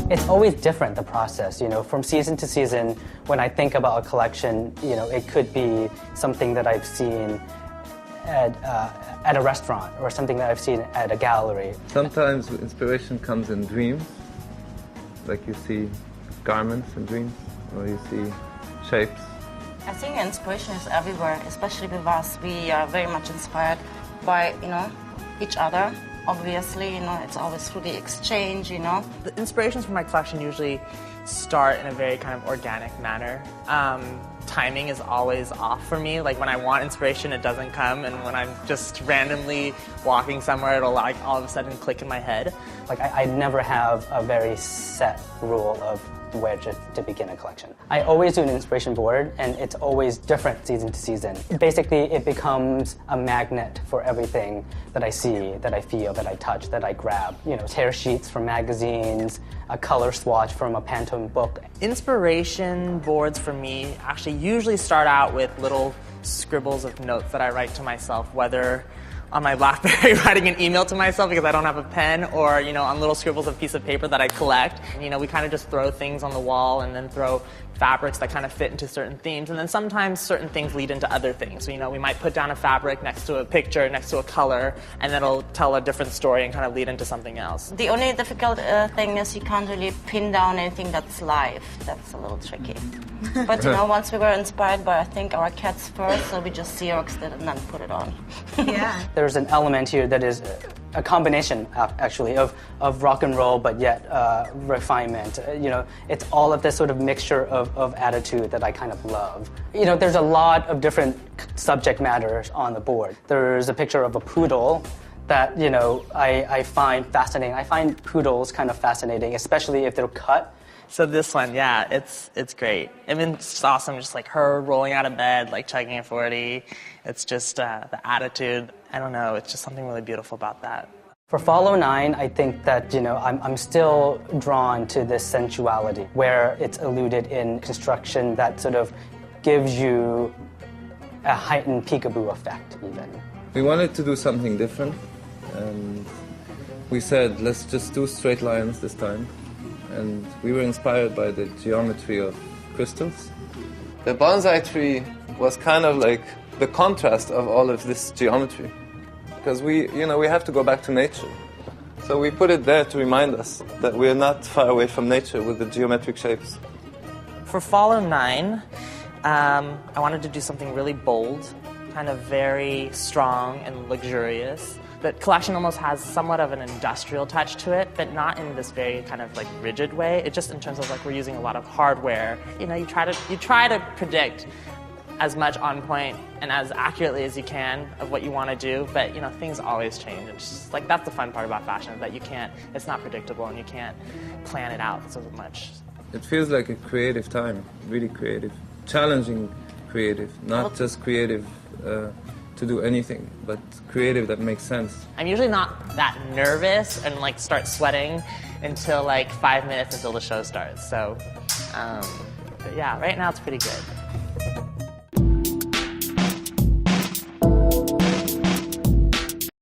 It's always different, the process, from season to season. When I think about a collection, it could be something that I've seen at a restaurant or something that I've seen at a gallery. Sometimes inspiration comes in dreams, like you see garments in dreams, or you see shapes. I think inspiration is everywhere, especially with us. We are very much inspired by, each other. Obviously, it's always through the exchange, The inspirations for my collection usually start in a very kind of organic manner. Timing is always off for me. Like when I want inspiration, it doesn't come, and when I'm just randomly walking somewhere, it'll like all of a sudden click in my head. Like I never have a very set rule of where to begin a collection. I always do an inspiration board, and it's always different season to season. Basically, it becomes a magnet for everything that I see, that I feel, that I touch, that I grab. Tear sheets from magazines, a color swatch from a Pantone book. Inspiration boards for me actually usually start out with little scribbles of notes that I write to myself, whether on my BlackBerry writing an email to myself because I don't have a pen, or on little scribbles of piece of paper that I collect. We kind of just throw things on the wall and then throw fabrics that kind of fit into certain themes, and then sometimes certain things lead into other things. So, we might put down a fabric next to a picture, next to a color, and then it'll tell a different story and kind of lead into something else. The only difficult thing is you can't really pin down anything that's live. That's a little tricky. But once we were inspired by, I think, our cats first, so we just Xeroxed it and then put it on. Yeah. There's an element here that is a combination, actually, of rock and roll, but yet refinement. It's all of this sort of mixture of attitude that I kind of love. There's a lot of different subject matters on the board. There's a picture of a poodle that, I find fascinating. I find poodles kind of fascinating, especially if they're cut. So this one, yeah, it's great. I mean, it's awesome, just like her rolling out of bed, like chugging a 40. It's just the attitude. I don't know, it's just something really beautiful about that. For Follow 9, I think that, I'm still drawn to this sensuality where it's alluded in construction that sort of gives you a heightened peekaboo effect, even. We wanted to do something different, and we said, let's just do straight lines this time. And we were inspired by the geometry of crystals. The bonsai tree was kind of like the contrast of all of this geometry. Because we have to go back to nature. So we put it there to remind us that we're not far away from nature with the geometric shapes. For Follow 9, I wanted to do something really bold, kind of very strong and luxurious. The collection almost has somewhat of an industrial touch to it, but not in this very kind of like rigid way. It just in terms of like we're using a lot of hardware. You try to predict as much on point and as accurately as you can of what you want to do, but things always change. It's just like that's the fun part about fashion, is that it's not predictable and you can't plan it out so much. It feels like a creative time, really creative, challenging creative, not just creative to do anything, but creative that makes sense. I'm usually not that nervous and like start sweating until like 5 minutes until the show starts. So, but yeah, right now it's pretty good.